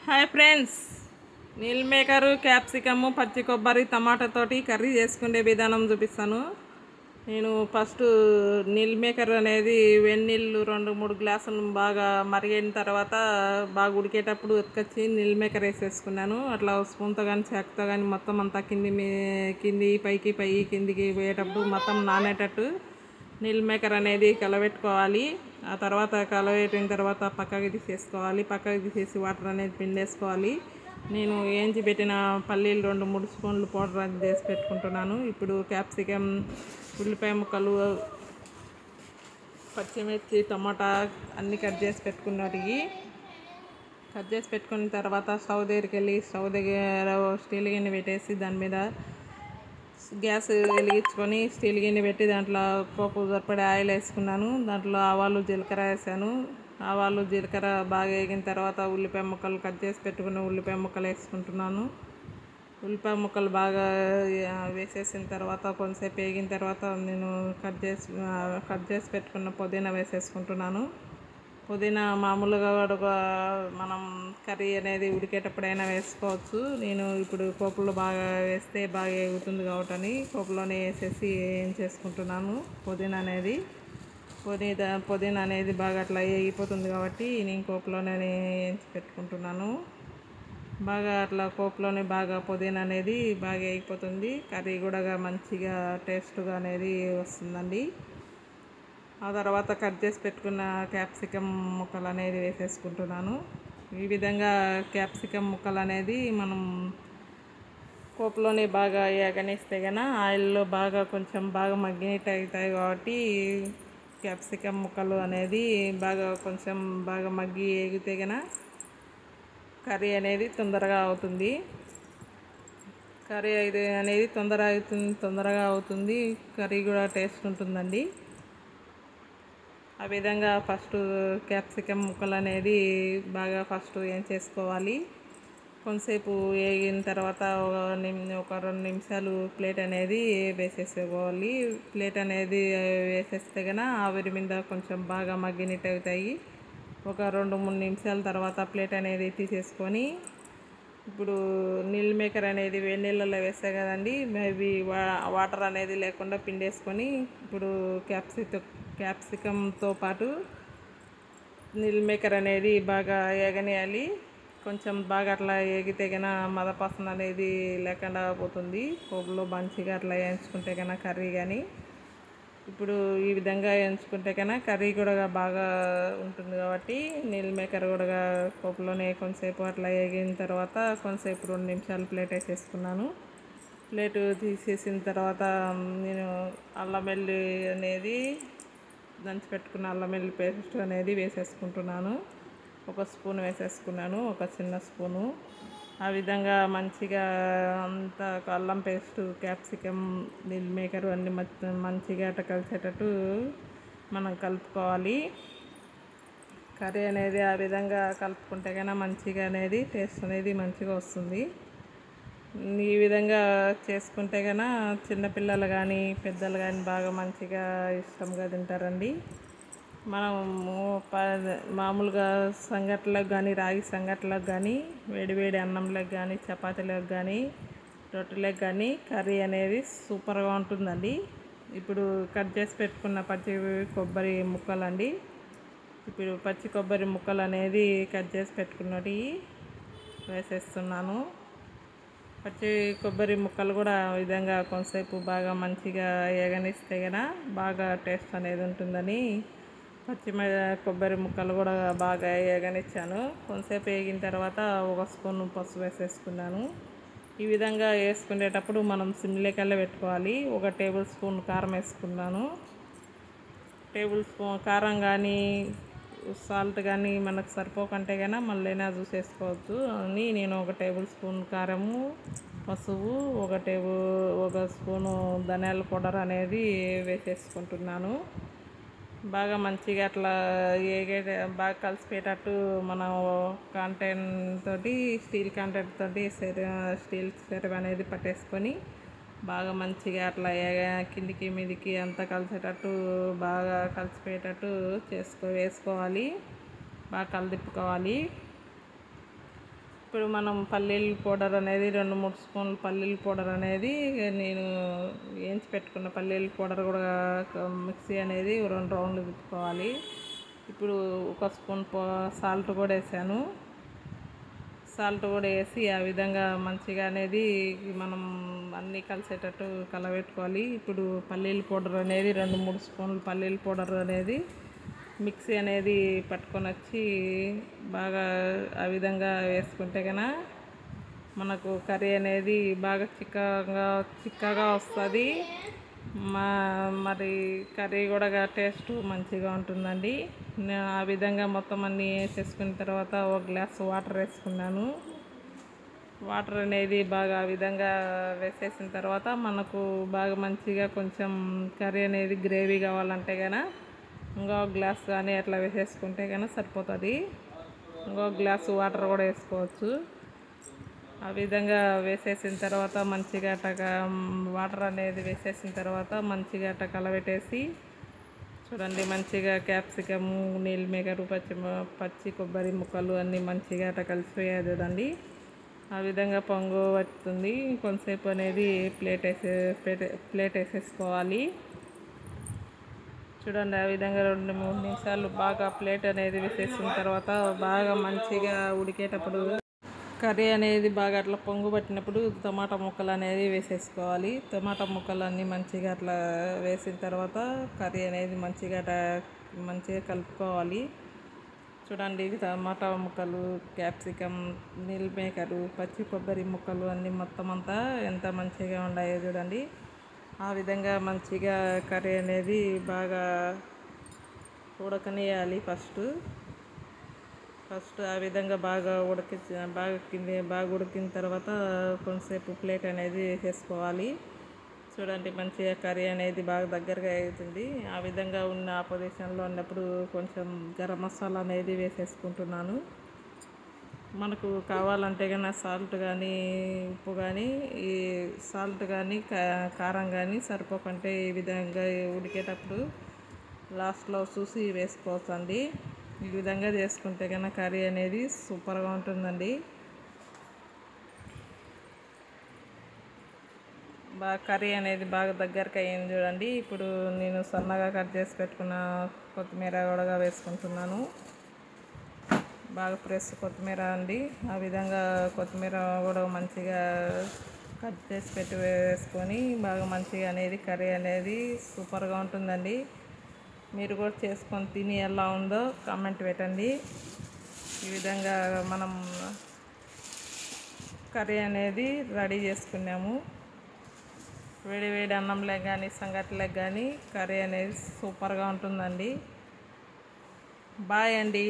Hi friends, meal maker, capsicum, పచ్చి కొబ్బరి, టమాటా తోటి కర్రీ చేసుకునే విధానం చూపిస్తాను. నేను ఫస్ట్ నీల్ మేకర్ అనేది వెన్నీళ్ళు 2-3 గ్లాసులు బాగా మరిగిన తర్వాత బాగా ఉడికేటప్పుడు ఎత్తుకొచ్చి నీల్ మేకర్ వేసేసుకున్నాను. అట్లా స్పూన్తో కానీ చాకుతో కానీ మొత్తం అంతా కింది పైకి కిందికి పోయేటప్పుడు మొత్తం నానేటట్టు నీల్ మేకర్ అనేది కలబెట్టుకోవాలి. ఆ తర్వాత కలబెట్టిన తర్వాత పక్కకి తీసేసుకోవాలి. పక్కకి తీసేసి వాటర్ అనేది పిండేసుకోవాలి. నేను ఏంచి పెట్టిన పల్లీలు 2-3 స్పూన్లు పౌడర్ అది చేసి పెట్టుకుంటున్నాను. ఇప్పుడు క్యాప్సికమ్, ఉల్లిపాయ ముక్కలు, పచ్చిమిర్చి, టమాటా అన్నీ కట్ చేసి పెట్టుకున్న తర్వాత స్టవ్ దగ్గరికి వెళ్ళి స్టవ్ దగ్గర స్టీల్ గిన్నె పెట్టేసి దాని మీద గ్యాస్ వెలిగించుకొని స్టీల్ గిన్నె పెట్టి దాంట్లో పోపు సరిపడే ఆయిల్ వేసుకున్నాను. దాంట్లో ఆవాలు, జీలకర్ర వేసాను. ఆవాలు, జీలకర్ర బాగా వేగిన తర్వాత ఉల్లిపాయ ముక్కలు కట్ చేసి పెట్టుకున్న ఉల్లిపాయ ముక్కలు వేసుకుంటున్నాను. ఉల్లిపాయ ముక్కలు బాగా వేసేసిన తర్వాత కొంతసేపు వేగిన తర్వాత నేను కట్ చేసి పెట్టుకున్న పుదీనా వేసేసుకుంటున్నాను. పుదీనా మామూలుగా కూడా మనం కర్రీ అనేది ఉడికేటప్పుడైనా వేసుకోవచ్చు. నేను ఇప్పుడు పోపులో బాగా వేస్తే బాగా ఎగుతుంది కాబట్టి పోపులోనే వేసేసి ఏం చేసుకుంటున్నాను. పుదీనా అనేది బాగా అట్లా వేగిపోతుంది కాబట్టి నేను పోపులోనే వేయించి పెట్టుకుంటున్నాను. బాగా అట్లా పోపులోనే బాగా పుదీనా అనేది బాగా వేగిపోతుంది. కర్రీ కూడా మంచిగా టేస్ట్గా అనేది వస్తుందండి. ఆ తర్వాత కట్ చేసి పెట్టుకున్న క్యాప్సికమ్ ముక్కలు అనేది వేసేసుకుంటున్నాను. ఈ విధంగా క్యాప్సికమ్ ముక్కలు అనేది మనం పోపులోనే బాగా వేగనిస్తే కన్నా ఆయిల్లో కొంచెం బాగా మగ్గినట్టు అవుతాయి కాబట్టి క్యాప్సికమ్ ముక్కలు అనేది కొంచెం బాగా మగ్గి వేగితే కన్నా కర్రీ అనేది తొందరగా అవుతుంది. కర్రీ అనేది తొందరగా అవుతుంది. కర్రీ కూడా టేస్ట్ ఉంటుందండి. ఆ విధంగా ఫస్ట్ క్యాప్సికమ్ ముక్కలు అనేది బాగా ఏం చేసుకోవాలి. కొంతసేపు వేగిన తర్వాత ఒక 2 నిమిషాలు ప్లేట్ అనేది వేసేసుకోవాలి. ప్లేట్ అనేది వేసేస్తే కన్నా ఆవిరి మీద కొంచెం బాగా మగ్గినట్టు అవుతాయి. ఒక 2-3 నిమిషాల తర్వాత ప్లేట్ అనేది తీసేసుకొని ఇప్పుడు నీల్ మేకర్ అనేది వేడి నీళ్ళలో వేస్తే కదండి, మేబీ వాటర్ అనేది లేకుండా పిండేసుకొని ఇప్పుడు క్యాప్సికమ్తో పాటు నీల్ మేకర్ అనేది బాగా వేగనేయాలి. కొంచెం బాగా అట్లా వేగితే కన్నా మదపసన అనేది లేకుండా పోతుంది. పోపులో మంచిగా అట్లా వేయించుకుంటే కన్నా కర్రీ కానీ ఇప్పుడు ఈ విధంగా వేయించుకుంటే కన్నా కర్రీ కూడా బాగా ఉంటుంది కాబట్టి నీల్ మేకర్ కూడా పోపులోనే కొంతసేపు అట్లా వేగిన తర్వాత కొంతసేపు 2 నిమిషాలు ప్లేట్ వేసేసుకున్నాను. ప్లేటు తీసేసిన తర్వాత నేను అల్లం వెల్లుల్లి అనేది దంచి పెట్టుకున్న అల్లం వెల్లుల్లి పేస్ట్ అనేది వేసేసుకుంటున్నాను. 1 స్పూన్ వేసేసుకున్నాను, ఒక చిన్న స్పూను. ఆ విధంగా మంచిగా అంతా అల్లం పేస్టు, క్యాప్సికమ్, నీల్ మేకర్ అన్నీ మంచిగా అట్లా కలిసేటట్టు మనం కలుపుకోవాలి. కర్రీ అనేది ఆ విధంగా కలుపుకుంటే కన్నా మంచిగా అనేది టేస్ట్ అనేది మంచిగా వస్తుంది. ఈ విధంగా చేసుకుంటే కన్నా చిన్నపిల్లలు కానీ పెద్దలు కానీ బాగా మంచిగా ఇష్టంగా తింటారండి. మనం మామూలుగా సంగట్లకు కానీ, రాగి సంగట్లకు కానీ, వేడివేడి అన్నంలకు కానీ, చపాతీలకు కానీ, రొట్టెలకు కానీ కర్రీ అనేది సూపర్గా ఉంటుందండి. ఇప్పుడు కట్ చేసి పెట్టుకున్న పచ్చి కొబ్బరి ముక్కలు అండి. ఇప్పుడు పచ్చి కొబ్బరి ముక్కలు అనేది కట్ చేసి పెట్టుకున్నవి వేసేస్తున్నాను. పచ్చి కొబ్బరి ముక్కలు కూడా ఆ విధంగా కొంతసేపు బాగా మంచిగా వేగనిస్తే కన్నా బాగా టేస్ట్ అనేది ఉంటుందని కొబ్బరి ముక్కలు కూడా బాగా వేగనిచ్చాను. కొంతసేపు వేగిన తర్వాత 1 స్పూన్ పసుపు వేసేసుకున్నాను. ఈ విధంగా వేసుకునేటప్పుడు మనం సిమ్లోకెళ్ళి పెట్టుకోవాలి. 1 టేబుల్ స్పూన్ కారం వేసుకున్నాను. టేబుల్ స్పూన్ కారం కానీ సాల్ట్ కానీ మనకు సరిపోకంటే కన్నా మళ్ళీనా చూసేసుకోవచ్చు అని నేను 1 టేబుల్ స్పూన్ కారము, పసుపు, 1 స్పూను ధనియాల పౌడర్ అనేది వేసేసుకుంటున్నాను. బాగా మంచిగా అట్లా బాగా కలిసిపోయేటట్టు మనం స్టీల్ కంటెంట్ తోటి స్టీల్ సెరవ్ అనేది పట్టేసుకొని బాగా మంచిగా అట్లా కిందికి మీదికి అంతా కలిసేటట్టు బాగా కలిసిపోయేటట్టు వేసుకోవాలి. బాగా కలిదిప్పుకోవాలి. ఇప్పుడు మనం పల్లీల పౌడర్ అనేది 2-3 స్పూన్లు పల్లీల పౌడర్ అనేది నేను వేయించి పెట్టుకున్న పల్లీల పౌడర్ కూడా మిక్సీ అనేది 2 రౌండ్లు తిప్పుకోవాలి. ఇప్పుడు 1 స్పూన్ సాల్ట్ కూడా వేసాను. సాల్ట్ కూడా వేసి ఆ విధంగా మంచిగా అనేది మనం అన్నీ కలిసేటట్టు కలబెట్టుకోవాలి. ఇప్పుడు పల్లీల పౌడర్ అనేది 2-3 స్పూన్లు పల్లీల పౌడర్ అనేది మిక్సీ అనేది పట్టుకొని వచ్చి బాగా ఆ విధంగా వేసుకుంటే కనుక మనకు కర్రీ అనేది బాగా చిక్కగా వస్తుంది. మరి కర్రీ కూడా టేస్ట్ మంచిగా ఉంటుందండి. నేను ఆ విధంగా మొత్తం అన్నీ వేసేసుకున్న తర్వాత 1 గ్లాస్ వాటర్ వేసుకున్నాను. వాటర్ అనేది బాగా ఆ విధంగా వేసేసిన తర్వాత మనకు బాగా మంచిగా కొంచెం కర్రీ అనేది గ్రేవీ కావాలంటే కనుక ఇంకో గ్లాస్ కానీ అట్లా వేసేసుకుంటే కనుక సరిపోతుంది. ఇంకో గ్లాసు వాటర్ కూడా వేసుకోవచ్చు. ఆ విధంగా వేసేసిన తర్వాత మంచిగా వాటర్ అనేది వేసేసిన తర్వాత మంచిగా కలబెట్టేసి చూడండి. మంచిగా క్యాప్సికము, నీల్ మేకరు, పచ్చి కొబ్బరి ముక్కలు అన్నీ మంచిగా కలిసిపోయాయి చూడండి. ఆ విధంగా పొంగు వస్తుంది. కొంతసేపు అనేది ప్లేట్ వేసేసుకోవాలి. చూడండి ఆ విధంగా 2-3 నిమిషాలు బాగా ప్లేట్ అనేది వేసేసిన తర్వాత బాగా మంచిగా ఉడికేటప్పుడు కర్రీ అనేది బాగా అట్లా పొంగు పట్టినప్పుడు టమాటా ముక్కలు అనేది వేసేసుకోవాలి. టమాటా ముక్కలు అన్నీ మంచిగా అట్లా వేసిన తర్వాత కర్రీ అనేది మంచిగా కలుపుకోవాలి. చూడండి టమాటా ముక్కలు, క్యాప్సికమ్, నీల్ మేకరు, పచ్చి కొబ్బరి ముక్కలు అన్నీ మొత్తం అంతా ఎంత మంచిగా ఉన్నాయో చూడండి. ఆ విధంగా మంచిగా కర్రీ అనేది బాగా ఉడకనియాలి. ఫస్ట్ ఆ విధంగా బాగా ఉడికిన తర్వాత కొంతసేపు ప్లేట్ అనేది వేసేసుకోవాలి. చూడండి మంచిగా కర్రీ అనేది బాగా దగ్గరగా అవుతుంది. ఆ విధంగా ఉన్న ఆ పొజిషన్లో ఉన్నప్పుడు కొంచెం గరం మసాలా అనేది వేసేసుకుంటున్నాను. మనకు కావాలంటే కన్నా సాల్ట్ కానీ ఉప్పు కానీ ఈ సాల్ట్ కానీ కారం కానీ సరిపోకంటే ఈ విధంగా ఉడికేటప్పుడు లాస్ట్లో చూసి వేసుకోవచ్చండి. ఈ విధంగా చేసుకుంటే కన్నా కర్రీ అనేది సూపర్గా ఉంటుందండి. బాగా కర్రీ అనేది బాగా దగ్గరకు అయ్యింది చూడండి. ఇప్పుడు నేను సన్నగా కట్ చేసి పెట్టుకున్న కొత్తిమీర కూడా వేసుకుంటున్నాను. బాగా ఫ్రెష్ కొత్తిమీర అండి. ఆ విధంగా కొత్తిమీర కూడా మంచిగా కట్ చేసి వేసుకొని బాగా మంచిగా అనేది కర్రీ అనేది సూపర్గా ఉంటుందండి. మీరు కూడా చేసుకొని తిని ఎలా ఉందో కామెంట్ పెట్టండి. ఈ విధంగా మనం కర్రీ అనేది రెడీ చేసుకున్నాము. వేడి అన్నంలోకి కానీ సంగటిలోకి కానీ కర్రీ అనేది సూపర్గా ఉంటుందండి. బాయ్ అండి.